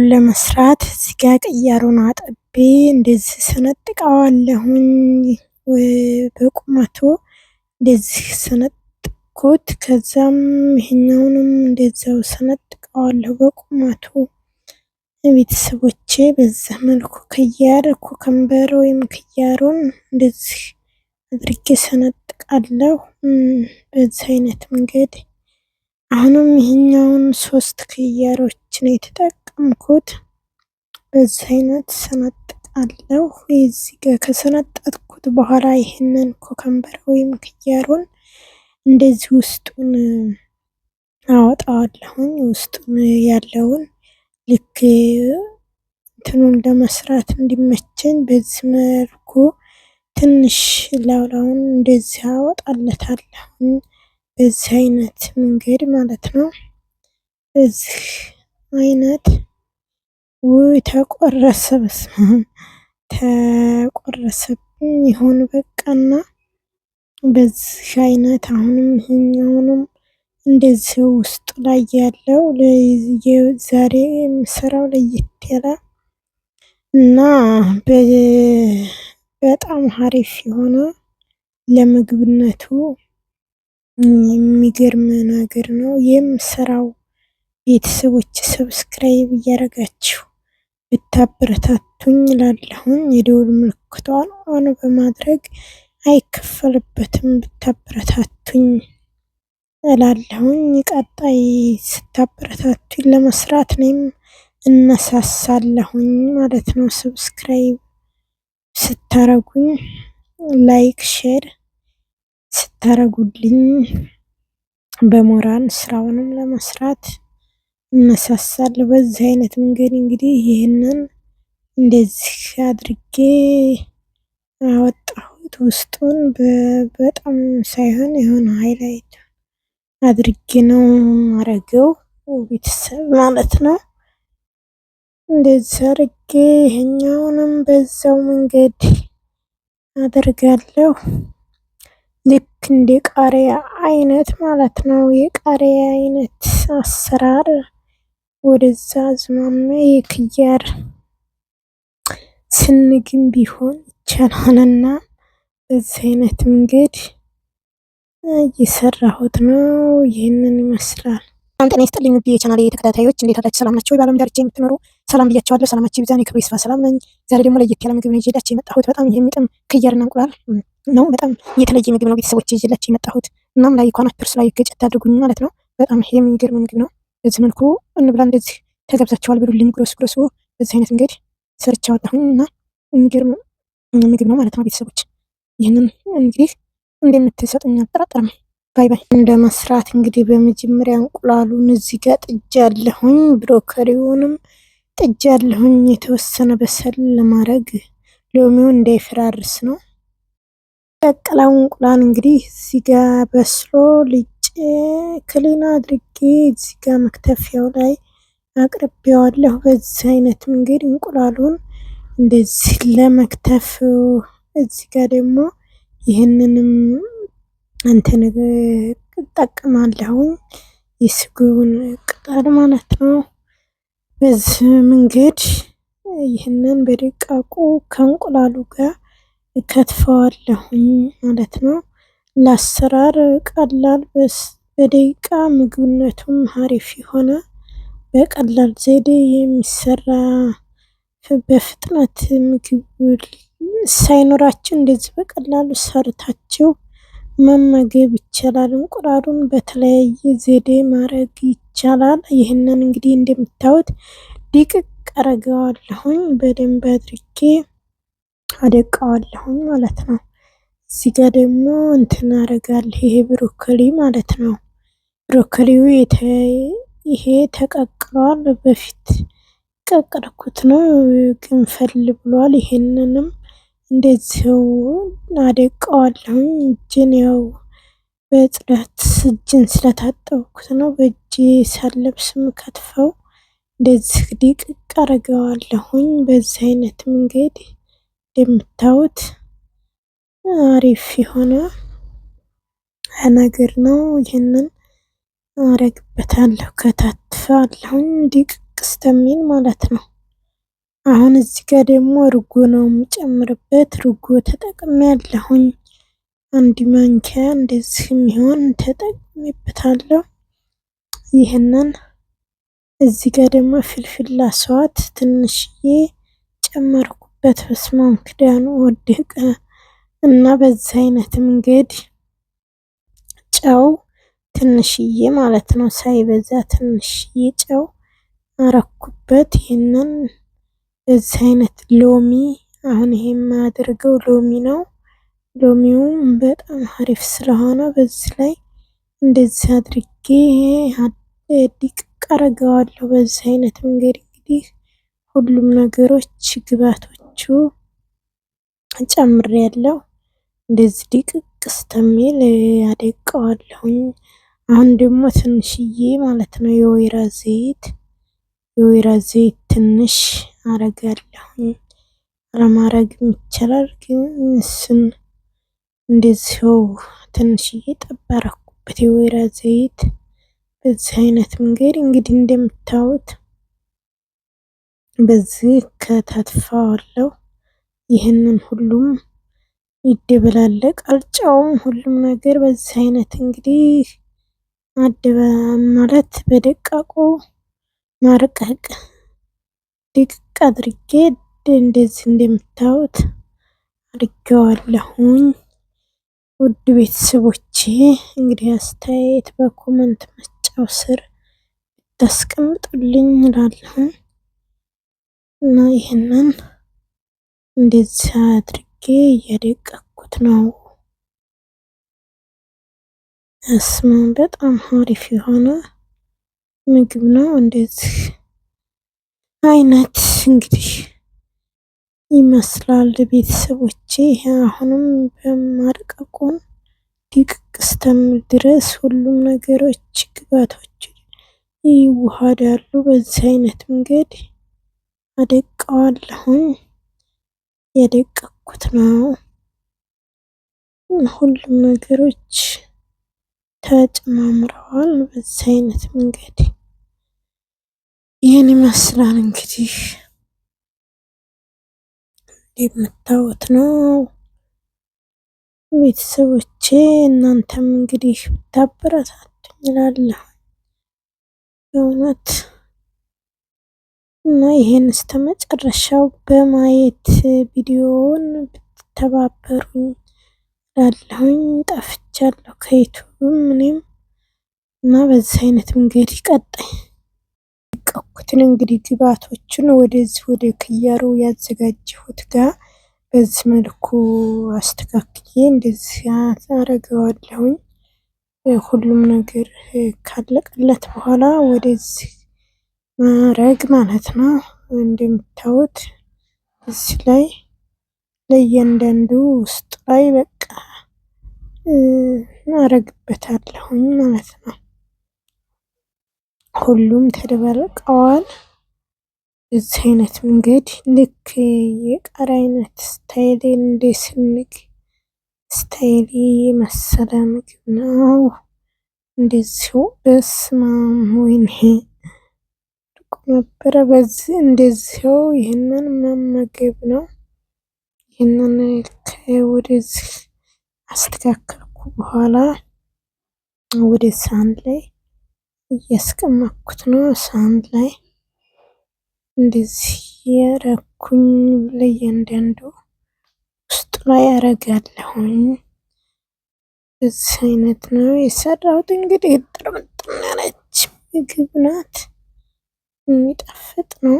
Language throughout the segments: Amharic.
ለመስራት እዚህ ጋር ቅያሩን አጥቤ እንደዚህ ሰነጥቀዋለሁኝ። በቁመቱ እንደዚህ ሰነጥኩት። ከዛም ይሄኛውንም እንደዛው ሰነጥቀዋለሁ በቁመቱ። ቤተሰቦቼ በዛ መልኩ ክያር ኩከምበር ወይም ክያሩን እንደዚህ አድርጌ ሰነጥቃለሁ። በዚህ አይነት መንገድ አሁንም ይሄኛውን 3 ክያሮችን የተጠቀምኩት በዚህ አይነት ሰነጥቃለሁ። እዚህ ጋር ከሰነጠቅኩት በኋላ ይሄንን ኩከምበር ወይም ክያሩን እንደዚህ ውስጡን አወጣዋለሁኝ። ውስጡን ያለውን ልክ እንትኑን ለመስራት እንዲመቸኝ በዚህ መልኩ ትንሽ ላውላውን እንደዚህ አወጣለታለሁ። በዚህ አይነት መንገድ ማለት ነው። በዚህ አይነት ተቆረሰ። በስመአብ ተቆረሰብኝ ይሁን በቃና በዚህ አይነት አሁንም ይሄኛውንም እንደዚህ ውስጡ ላይ ያለው ዛሬ የምሰራው ለየት ያለ እና በጣም አሪፍ የሆነ ለምግብነቱ የሚገርም ነገር ነው የምሰራው። ቤተሰቦች ሰብስክራይብ እያደረጋችሁ ብታበረታቱኝ እላለሁኝ። የደወል ምልክቷን ኦን በማድረግ አይከፈልበትም ብታበረታቱኝ እላለሁኝ። ቀጣይ ስታበረታቱኝ ለመስራት እኔም እነሳሳለሁኝ ማለት ነው። ሰብስክራይብ ስታረጉኝ ላይክ ሼር ስታረጉልኝ በሞራል ስራውንም ለመስራት እነሳሳለሁ። በዚህ አይነት መንገድ እንግዲህ ይህንን እንደዚህ አድርጌ አወጣሁት። ውስጡን በጣም ሳይሆን የሆነ ሃይላይት አድርጌ ነው ማረገው ቤተሰብ ማለት ነው። እንደዚህ አድርጌ ይሄኛውንም በዛው መንገድ አደርጋለሁ። ልክ እንደ ቃሪያ አይነት ማለት ነው። የቃሪያ አይነት አሰራር ወደዛ አዝማሜ የክያር ስንግም ቢሆን ይቻላልና በዚህ አይነት መንገድ እየሰራሁት ነው። ይህንን ይመስላል። ጤና ይስጥልኝ ውድ የቻናሌ ተከታታዮች እንዴት አላችሁ? ሰላም ናችሁ? በዓለም ዳርቻ የምትኖሩ ሰላም ብያችኋለሁ። ሰላማችሁ ይብዛ። ክብሩ ይስፋ። ሰላም ነኝ። ዛሬ ደግሞ ለየት ያለ ምግብ ነው ይዤላችሁ የመጣሁት። በጣም የሚጥም ክያርና እንቁላል ነው። በጣም የተለየ ምግብ ነው ቤተሰቦች ይዤላችሁ የመጣሁት። እናም ላይኳን አትርሱ፣ ላይክ ገጨት አድርጉኝ ማለት ነው። በጣም የሚገርም ምግብ ነው። በዚህ መልኩ እንብላ። እንደዚህ ተገብዛችኋል ብሉልኝ። ጉረስ ጉረሱ። በዚህ አይነት መንገድ ሰርቻለሁኝ እና የሚገርም ምግብ ነው ማለት ነው ቤተሰቦች። ይህንን እንግዲህ እንደምትሰጡኝ አልጠራጠርም። ባይ ባይ። እንደ መስራት እንግዲህ በመጀመሪያ እንቁላሉን እዚህ ጋር ጥጃለሁኝ። ብሮኮሊውንም ጥጃለሁኝ የተወሰነ በሰል ለማድረግ ሎሚውን እንዳይፈራርስ ነው። ቀቅላው እንቁላል እንግዲህ እዚህ ጋር በስሎ ልጬ ክሊና አድርጌ እዚህ ጋር መክተፊያው ላይ አቅርቤዋለሁ። በዚህ አይነት መንገድ እንቁላሉን እንደዚህ ለመክተፍ እዚህ ጋር ደግሞ ይህንንም እንትን እጠቀማለሁኝ የስጎውን ቅጠል ማለት ነው። በዚህ መንገድ ይህንን በደቃቁ ከእንቁላሉ ጋር እከትፈዋለሁኝ ማለት ነው። ለአሰራር ቀላል በደቂቃ ምግብነቱም አሪፍ የሆነ በቀላል ዘዴ የሚሰራ በፍጥነት ምግብ ሳይኖራችሁ እንደዚህ በቀላሉ ሰርታችሁ መመገብ ይቻላል። እንቁላሉን በተለያየ ዘዴ ማድረግ ይቻላል። ይህንን እንግዲህ እንደምታዩት ድቅቅ አረገዋለሁኝ። በደንብ አድርጌ አደቀዋለሁኝ ማለት ነው። እዚህ ጋር ደግሞ እንትን አረጋለሁ። ይሄ ብሮኮሊ ማለት ነው። ብሮኮሊው ይሄ ተቀቅሏል። በፊት ቀቀልኩት ነው ግንፈል ብሏል። ይሄንንም እንደዚው አደቀዋለሁኝ። እጄን ያው በጽዳት እጄን ስለታጠብኩት ነው በእጄ ሳለብስም ከትፈው እንደዚህ ድቅቅ አረገዋለሁኝ። በዚህ አይነት መንገድ እንደምታዩት አሪፍ የሆነ ነገር ነው። ይህንን አረግበታለሁ፣ ከታትፋለሁኝ። ድቅቅ እስከሚል ማለት ነው። አሁን እዚህ ጋር ደግሞ እርጎ ነው የምጨምርበት። እርጎ ተጠቅሜያለሁኝ። አንድ ማንኪያ እንደዚህ የሚሆን ተጠቅሜበታለሁ። ይህንን እዚህ ጋር ደግሞ ፍልፍል አስዋት ትንሽዬ ጨመርኩበት። በስማም ክዳኑ ወደቀ እና በዚህ አይነት መንገድ ጨው ትንሽዬ ማለት ነው፣ ሳይበዛ ትንሽዬ ጨው አረኩበት። ይህንን በዚህ አይነት ሎሚ፣ አሁን ይሄ የማደርገው ሎሚ ነው። ሎሚውም በጣም አሪፍ ስለሆነ በዚህ ላይ እንደዚህ አድርጌ ድቅቅ አረገዋለሁ። በዚህ አይነት መንገድ እንግዲህ ሁሉም ነገሮች ግብአቶቹ ጨምሬያለሁ። እንደዚህ ድቅቅ እስከሚል አደቀዋለሁኝ። አሁን ደግሞ ትንሽዬ ማለት ነው የወይራ ዘይት ትንሽ አረጋለሁኝ። አለማረግም ይቻላል፣ ግን እሱን እንደዚሁ ትንሽዬ ጠብ አረኩበት የወይራ ዘይት። በዚህ አይነት መንገድ እንግዲህ እንደምታዩት በዚህ ከታትፈዋለሁ። ይህንን ሁሉም ይደበላለቃል፣ ጨውም ሁሉም ነገር በዚህ አይነት እንግዲህ ማለት በደቃቁ ማርቀቅ ድቅቅ አድርጌ እንደዚህ እንደምታዩት አድርጌዋለሁኝ። ውድ ቤተሰቦቼ እንግዲህ አስተያየት በኮመንት መስጫው ስር ታስቀምጡልኝ እላለሁ እና ይህንን እንደዚህ አድርጌ እያደቀኩት ነው። እስማም በጣም አሪፍ የሆነ ምግብ ነው። እንደዚህ አይነት እንግዲህ ይመስላል ቤተሰቦቼ። አሁንም በማርቀቁን ድቅቅ እስከሚል ድረስ ሁሉም ነገሮች ግብአቶች ይዋሃዳሉ። በዚህ አይነት መንገድ አደቀዋለሁኝ። ያደቀኩት ነው። ሁሉም ነገሮች ተጨማምረዋል። በዚህ አይነት መንገድ ይህን ይመስላል እንግዲህ የምታዩት ነው ቤተሰቦቼ። እናንተም እንግዲህ ብታበረታቱኝ እላለሁ በእውነት እና ይሄን እስከመጨረሻው በማየት ቪዲዮውን ብትተባበሩኝ እላለሁኝ። ጠፍቻለሁ ከዩቲዩብም እኔም እና በዚህ አይነት መንገድ ቀጣይ ቀኩትን እንግዲህ ግብአቶችን ወደዚህ ወደ ክያሩ ያዘጋጀሁት ጋር በዚህ መልኩ አስተካክዬ እንደዚህ አረገዋለሁኝ። ሁሉም ነገር ካለቀለት በኋላ ወደዚህ ማረግ ማለት ነው። እንደምታዩት እዚህ ላይ ለእያንዳንዱ ውስጥ ላይ በቃ አረግበታለሁኝ ማለት ነው። ሁሉም ተደባልቀዋል። በዚህ አይነት መንገድ ልክ የቃሪያ አይነት ስታይል እንደ ስንግ ስታይል የመሰለ ምግብ ነው። እንደዚሁ በስማም ወይኔ ነበረ። በዚህ እንደዚሁ ይህንን መመገብ ነው። ይህንን ወደዚህ አስተካከልኩ በኋላ ወደ ሳህን ላይ እያስቀመጥኩት ነው። ሳህን ላይ እንደዚህ ያረኩኝ ለእያንዳንዱ ውስጡ ላይ አረጋለሁኝ። በዚህ አይነት ነው የሰራሁት። እንግዲህ ጥርምጥም ያለች ምግብ ናት። የሚጣፍጥ ነው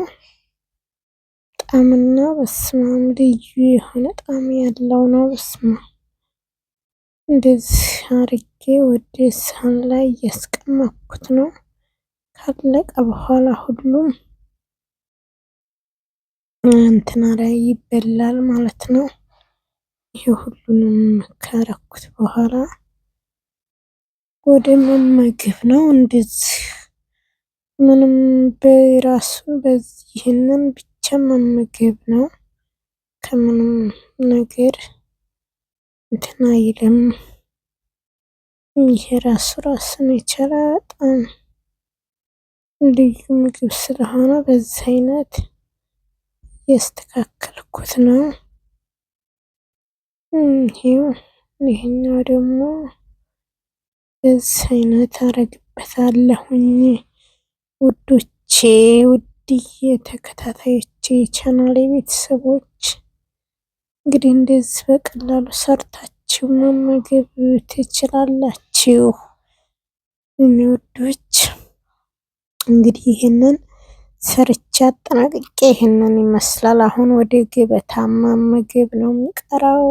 ጣዕምና በስማም ልዩ የሆነ ጣዕም ያለው ነው። በስማም እንደዚህ አርጌ ወደ ሳህን ላይ እያስቀመጥኩት ነው። ካለቀ በኋላ ሁሉም እንትና ላይ ይበላል ማለት ነው። ይሄ ሁሉንም ካረኩት በኋላ ወደ መመገብ ነው። እንደዚህ ምንም በራሱ በዚህንን ብቻ መመገብ ነው። ከምንም ነገር እንትን አይልም። ይሄ ራሱን የቻለ በጣም ልዩ ምግብ ስለሆነ በዚህ አይነት ያስተካከልኩት ነው። ይሄኛው ደግሞ በዚህ አይነት አረግበታለሁኝ። ውዶቼ ውድዬ ተከታታዮቼ ቻናሌ ቤተሰቦች እንግዲህ እንደዚህ በቀላሉ ሰርታችሁ መመገብ ትችላላችሁ። እኔ ውዶች እንግዲህ ይሄንን ሰርቻ አጠናቅቄ ይሄንን ይመስላል። አሁን ወደ ገበታ መመገብ ነው የሚቀረው።